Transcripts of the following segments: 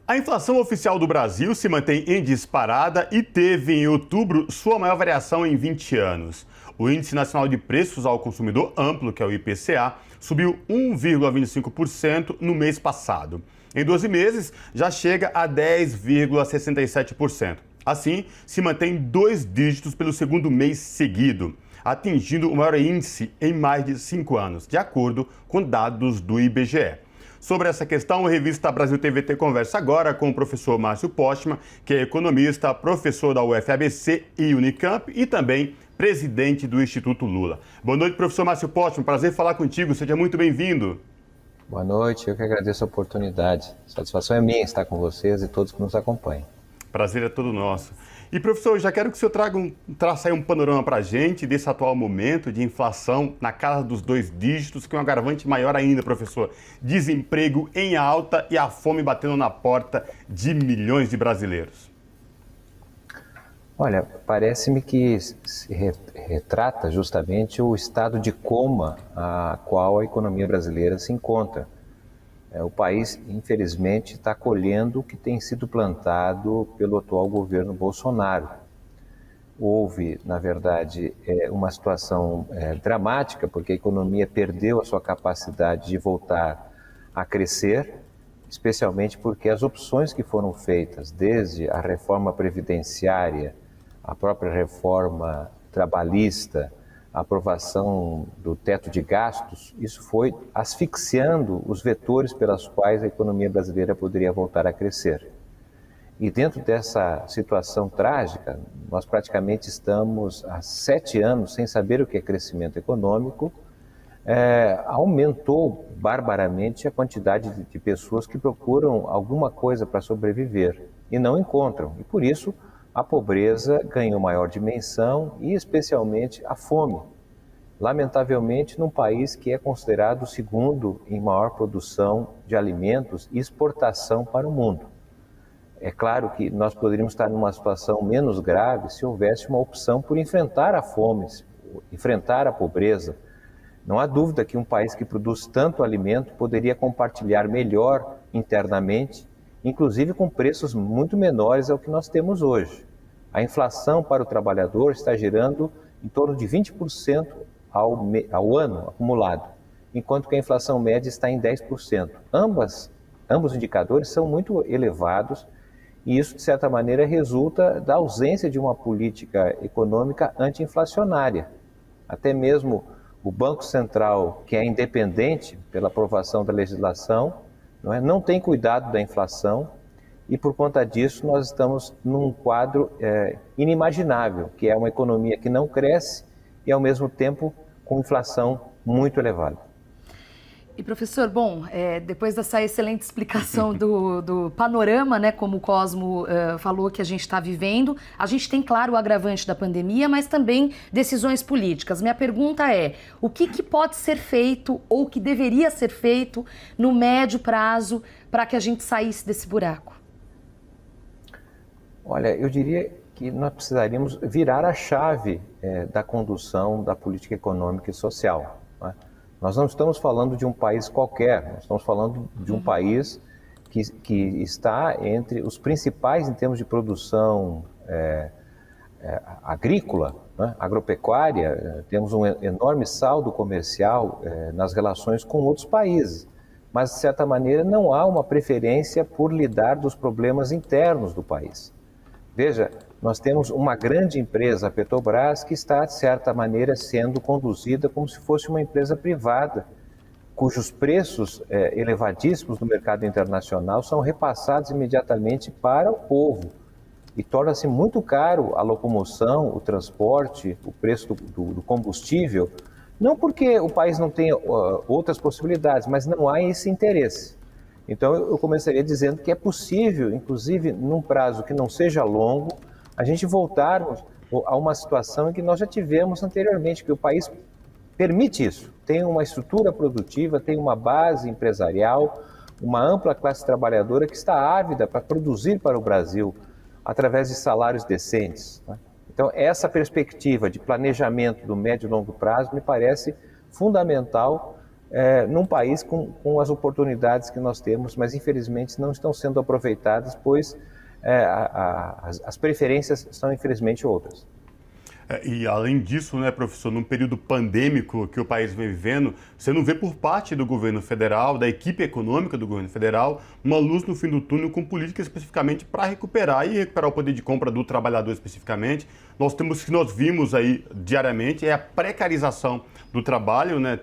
A inflação oficial do Brasil se mantém em disparada e teve em outubro sua maior variação em 20 anos. O Índice Nacional de Preços ao Consumidor Amplo, que é o IPCA, subiu 1,25% no mês passado. Em 12 meses, já chega a 10,67%. Assim, se mantém 2 dígitos pelo segundo mês seguido, atingindo o maior índice em mais de 5 anos, de acordo com dados do IBGE. Sobre essa questão, a revista Brasil TVT conversa agora com o professor Márcio Postman, que é economista, professor da UFABC e Unicamp e também presidente do Instituto Lula. Boa noite, professor Márcio Postman. Prazer falar contigo. Seja muito bem-vindo. Boa noite. Eu que agradeço a oportunidade. A satisfação é minha estar com vocês e todos que nos acompanham. Prazer é todo nosso. E, professor, já quero que o senhor traça aí um panorama para a gente desse atual momento de inflação na casa dos 2 dígitos, que é um agravante maior ainda, professor. Desemprego em alta e a fome batendo na porta de milhões de brasileiros. Olha, parece-me que se retrata justamente o estado de coma a qual a economia brasileira se encontra. O país, infelizmente, está colhendo o que tem sido plantado pelo atual governo Bolsonaro. Houve, na verdade, uma situação dramática, porque a economia perdeu a sua capacidade de voltar a crescer, especialmente porque as opções que foram feitas, desde a reforma previdenciária, a própria reforma trabalhista, a aprovação do teto de gastos, isso foi asfixiando os vetores pelas quais a economia brasileira poderia voltar a crescer. E dentro dessa situação trágica, nós praticamente estamos há 7 anos sem saber o que é crescimento econômico. Aumentou barbaramente a quantidade de pessoas que procuram alguma coisa para sobreviver e não encontram. E por isso a pobreza ganhou maior dimensão e especialmente a fome. Lamentavelmente, num país que é considerado o segundo em maior produção de alimentos e exportação para o mundo. É claro que nós poderíamos estar numa situação menos grave se houvesse uma opção por enfrentar a fome, enfrentar a pobreza. Não há dúvida que um país que produz tanto alimento poderia compartilhar melhor internamente, inclusive com preços muito menores ao que nós temos hoje. A inflação para o trabalhador está girando em torno de 20% ao ano acumulado, enquanto que a inflação média está em 10%. Ambos os indicadores são muito elevados e isso, de certa maneira, resulta da ausência de uma política econômica anti-inflacionária. Até mesmo o Banco Central, que é independente pela aprovação da legislação, não tem cuidado da inflação e, por conta disso, nós estamos num quadro inimaginável, que é uma economia que não cresce e, ao mesmo tempo, com inflação muito elevada. E, professor, bom, depois dessa excelente explicação do panorama, né, como o Cosmo falou que a gente está vivendo, a gente tem, claro, o agravante da pandemia, mas também decisões políticas. Minha pergunta é, o que pode ser feito ou que deveria ser feito no médio prazo para que a gente saísse desse buraco? Olha, eu diria que nós precisaríamos virar a chave da condução da política econômica e social, né? Nós não estamos falando de um país qualquer, nós estamos falando de um país que está entre os principais em termos de produção agrícola, né? Agropecuária. Temos um enorme saldo comercial nas relações com outros países, mas, de certa maneira, não há uma preferência por lidar dos problemas internos do país. Veja, nós temos uma grande empresa, a Petrobras, que está, de certa maneira, sendo conduzida como se fosse uma empresa privada, cujos preços elevadíssimos no mercado internacional são repassados imediatamente para o povo. E torna-se muito caro a locomoção, o transporte, o preço do combustível, não porque o país não tenha outras possibilidades, mas não há esse interesse. Então, eu começaria dizendo que é possível, inclusive num prazo que não seja longo, a gente voltarmos a uma situação em que nós já tivemos anteriormente, que o país permite isso. Tem uma estrutura produtiva, tem uma base empresarial, uma ampla classe trabalhadora que está ávida para produzir para o Brasil através de salários decentes, né? Então, essa perspectiva de planejamento do médio e longo prazo me parece fundamental num país com as oportunidades que nós temos, mas infelizmente não estão sendo aproveitadas, pois as preferências são infelizmente outras. E além disso, né, professor, num período pandêmico que o país vem vivendo, você não vê por parte do governo federal, da equipe econômica do governo federal, uma luz no fim do túnel com políticas especificamente para recuperar o poder de compra do trabalhador especificamente. Nós temos que nós vimos aí diariamente a precarização do trabalho, né?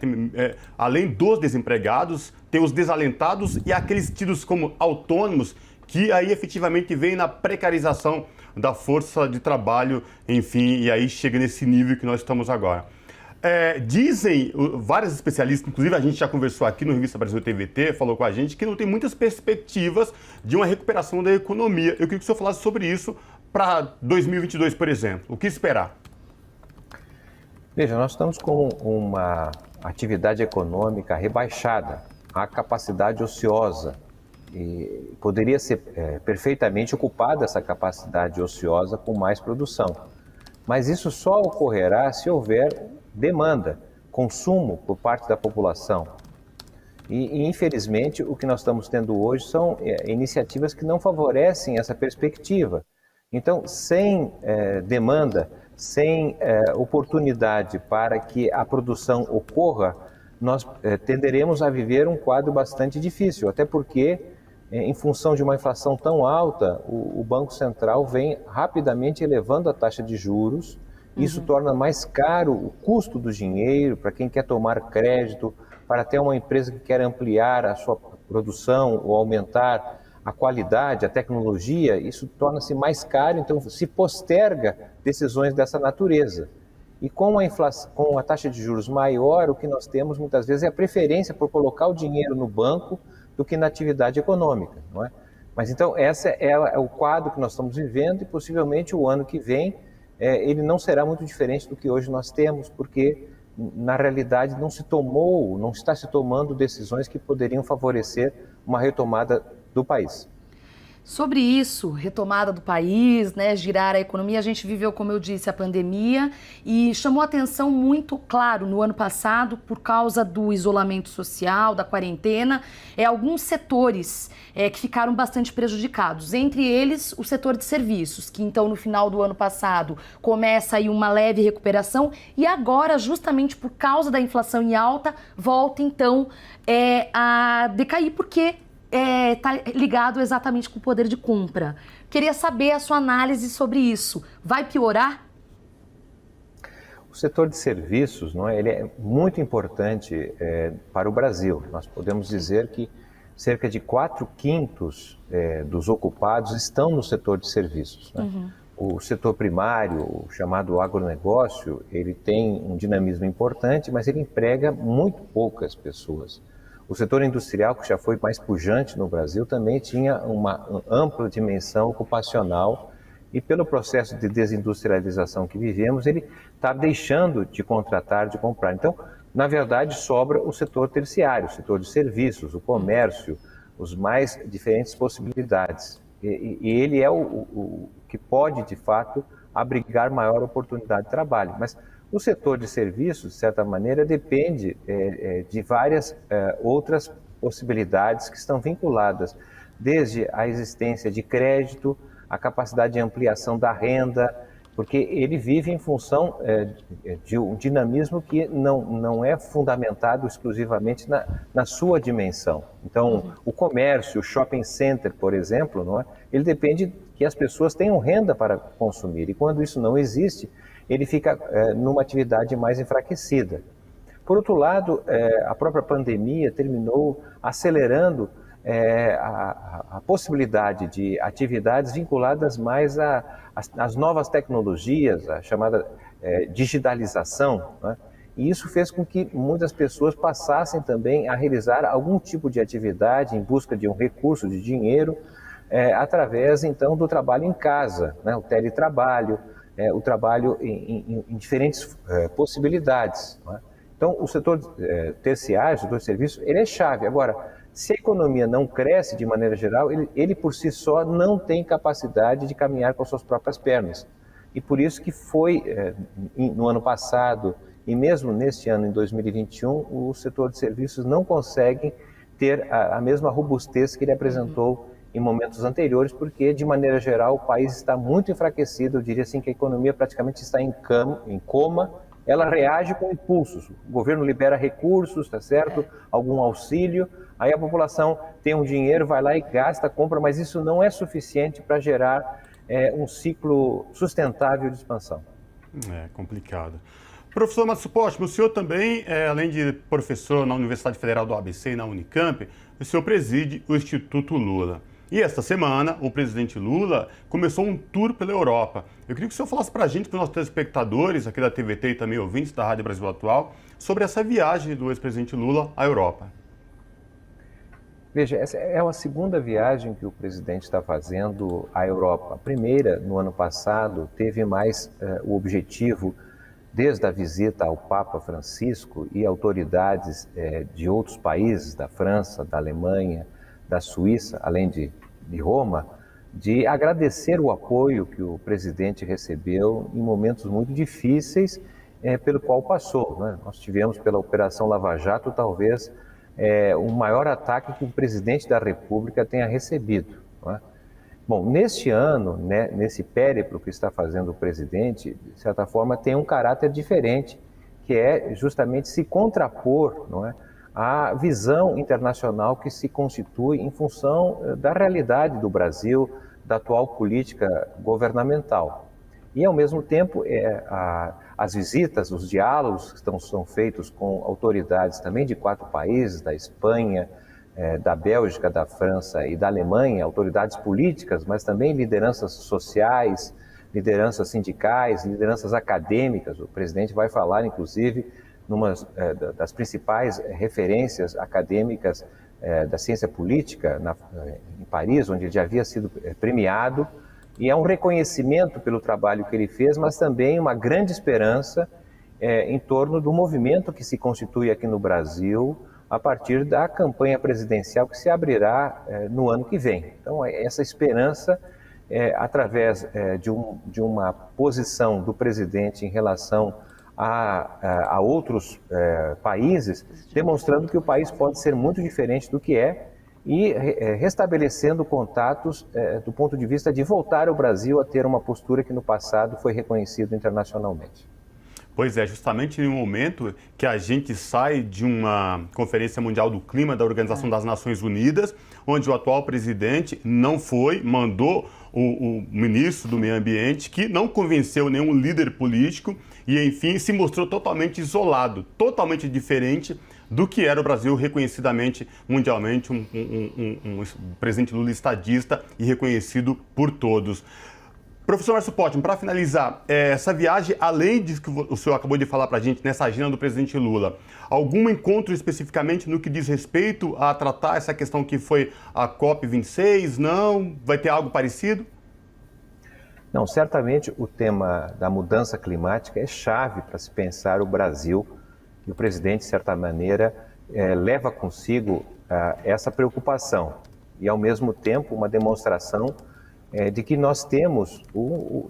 Além dos desempregados, tem os desalentados e aqueles tidos como autônomos que aí efetivamente vem na precarização da força de trabalho, enfim, e aí chega nesse nível que nós estamos agora. Dizem vários especialistas, inclusive a gente já conversou aqui no Revista Brasil TVT, falou com a gente, que não tem muitas perspectivas de uma recuperação da economia. Eu queria que o senhor falasse sobre isso para 2022, por exemplo. O que esperar? Veja, nós estamos com uma atividade econômica rebaixada, a capacidade ociosa. E poderia ser perfeitamente ocupada essa capacidade ociosa com mais produção. Mas isso só ocorrerá se houver demanda, consumo por parte da população. E infelizmente, o que nós estamos tendo hoje são iniciativas que não favorecem essa perspectiva. Então, sem demanda, sem oportunidade para que a produção ocorra, nós tenderemos a viver um quadro bastante difícil, até porque em função de uma inflação tão alta, o Banco Central vem rapidamente elevando a taxa de juros. Isso torna mais caro o custo do dinheiro para quem quer tomar crédito, para até uma empresa que quer ampliar a sua produção ou aumentar a qualidade, a tecnologia. Isso torna-se mais caro, então se posterga decisões dessa natureza. E com a inflação, com a taxa de juros maior, o que nós temos muitas vezes é a preferência por colocar o dinheiro no banco do que na atividade econômica, não é? Mas então esse é o quadro que nós estamos vivendo e possivelmente o ano que vem ele não será muito diferente do que hoje nós temos, porque na realidade não está se tomando decisões que poderiam favorecer uma retomada do país. Sobre isso, retomada do país, né, girar a economia, a gente viveu, como eu disse, a pandemia e chamou atenção muito, claro, no ano passado, por causa do isolamento social, da quarentena, alguns setores que ficaram bastante prejudicados, entre eles o setor de serviços, que então no final do ano passado começa aí uma leve recuperação e agora, justamente por causa da inflação em alta, volta então a decair, porque está ligado exatamente com o poder de compra. Queria saber a sua análise sobre isso. Vai piorar? O setor de serviços, não é? Ele é muito importante para o Brasil. Nós podemos dizer que cerca de 4/5 dos ocupados estão no setor de serviços, né? O setor primário, o chamado agronegócio, ele tem um dinamismo importante, mas ele emprega muito poucas pessoas. O setor industrial, que já foi mais pujante no Brasil, também tinha uma ampla dimensão ocupacional e pelo processo de desindustrialização que vivemos, ele está deixando de contratar, de comprar. Então, na verdade, sobra o setor terciário, o setor de serviços, o comércio, os mais diferentes possibilidades. E ele é o que pode, de fato, abrigar maior oportunidade de trabalho. Mas o setor de serviços, de certa maneira, depende de várias outras possibilidades que estão vinculadas, desde a existência de crédito, a capacidade de ampliação da renda, porque ele vive em função de um dinamismo que não é fundamentado exclusivamente na sua dimensão. Então, o comércio, o shopping center, por exemplo, não é? Ele depende que as pessoas tenham renda para consumir, e quando isso não existe, ele fica numa atividade mais enfraquecida. Por outro lado, a própria pandemia terminou acelerando a possibilidade de atividades vinculadas mais às novas tecnologias, a chamada digitalização, né? E isso fez com que muitas pessoas passassem também a realizar algum tipo de atividade em busca de um recurso de dinheiro através, então, do trabalho em casa, né? O teletrabalho, o trabalho em diferentes possibilidades, né? Então, o setor terciário, o setor de serviços, ele é chave. Agora, se a economia não cresce de maneira geral, ele por si só não tem capacidade de caminhar com as suas próprias pernas. E por isso que foi, no ano passado e mesmo neste ano, em 2021, o setor de serviços não consegue ter a mesma robustez que ele apresentou em momentos anteriores, porque, de maneira geral, o país está muito enfraquecido. Eu diria assim que a economia praticamente está em coma, ela reage com impulsos. O governo libera recursos, tá certo? Algum auxílio, aí a população tem um dinheiro, vai lá e gasta, compra, mas isso não é suficiente para gerar um ciclo sustentável de expansão. É complicado. Professor Márcio Postman, o senhor também, além de professor na Universidade Federal do ABC e na Unicamp, o senhor preside o Instituto Lula. E esta semana, o presidente Lula começou um tour pela Europa. Eu queria que o senhor falasse para a gente, para os nossos telespectadores aqui da TVT e também ouvintes da Rádio Brasil Atual, sobre essa viagem do ex-presidente Lula à Europa. Veja, essa é a segunda viagem que o presidente está fazendo à Europa. A primeira, no ano passado, teve mais o objetivo, desde a visita ao Papa Francisco e autoridades de outros países, da França, da Alemanha, da Suíça, além de Roma, de agradecer o apoio que o presidente recebeu em momentos muito difíceis pelo qual passou, né? Nós tivemos pela Operação Lava Jato talvez o maior ataque que o presidente da República tenha recebido, não é? Bom, neste ano, né, nesse périplo que está fazendo o presidente, de certa forma tem um caráter diferente, que é justamente se contrapor, não é, à visão internacional que se constitui em função da realidade do Brasil, da atual política governamental. E, ao mesmo tempo, as visitas, os diálogos que são feitos com autoridades também de 4 países, da Espanha, da Bélgica, da França e da Alemanha, autoridades políticas, mas também lideranças sociais, lideranças sindicais, lideranças acadêmicas. O presidente vai falar, inclusive, numa das principais referências acadêmicas da ciência política em Paris, onde ele já havia sido premiado, e é um reconhecimento pelo trabalho que ele fez, mas também uma grande esperança em torno do movimento que se constitui aqui no Brasil a partir da campanha presidencial que se abrirá no ano que vem. Então, essa esperança, através de uma posição do presidente em relação a outros países, demonstrando que o país pode ser muito diferente do que é e restabelecendo contatos do ponto de vista de voltar o Brasil a ter uma postura que no passado foi reconhecido internacionalmente. Pois é, justamente no momento que a gente sai de uma Conferência Mundial do Clima da Organização das Nações Unidas, onde o atual presidente não foi, mandou o ministro do Meio Ambiente, que não convenceu nenhum líder político e, enfim, se mostrou totalmente isolado, totalmente diferente do que era o Brasil, reconhecidamente, mundialmente, um presidente Lula estadista e reconhecido por todos. Professor Márcio Postman, para finalizar, essa viagem, além disso que o senhor acabou de falar para a gente, nessa agenda do presidente Lula, algum encontro especificamente no que diz respeito a tratar essa questão que foi a COP26? Não? Vai ter algo parecido? Não, certamente o tema da mudança climática é chave para se pensar o Brasil, e o presidente, de certa maneira, leva consigo essa preocupação e, ao mesmo tempo, uma demonstração de que nós temos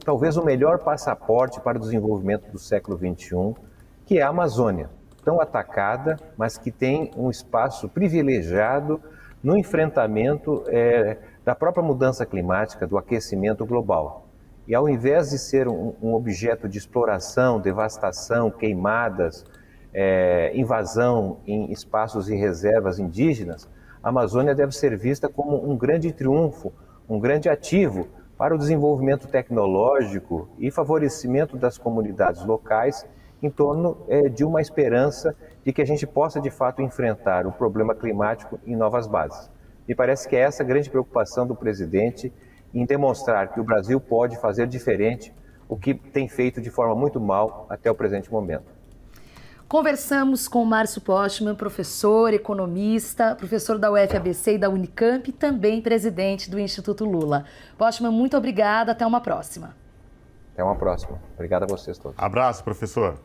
talvez o melhor passaporte para o desenvolvimento do século XXI, que é a Amazônia, tão atacada, mas que tem um espaço privilegiado no enfrentamento da própria mudança climática, do aquecimento global. E ao invés de ser um objeto de exploração, devastação, queimadas, invasão em espaços e reservas indígenas, a Amazônia deve ser vista como um grande triunfo, um grande ativo para o desenvolvimento tecnológico e favorecimento das comunidades locais em torno de uma esperança de que a gente possa, de fato, enfrentar o problema climático em novas bases. Me parece que é essa a grande preocupação do presidente em demonstrar que o Brasil pode fazer diferente o que tem feito de forma muito mal até o presente momento. Conversamos com o Márcio Postman, professor, economista, professor da UFABC e da Unicamp e também presidente do Instituto Lula. Postman, muito obrigada, até uma próxima. Até uma próxima. Obrigado a vocês todos. Abraço, professor.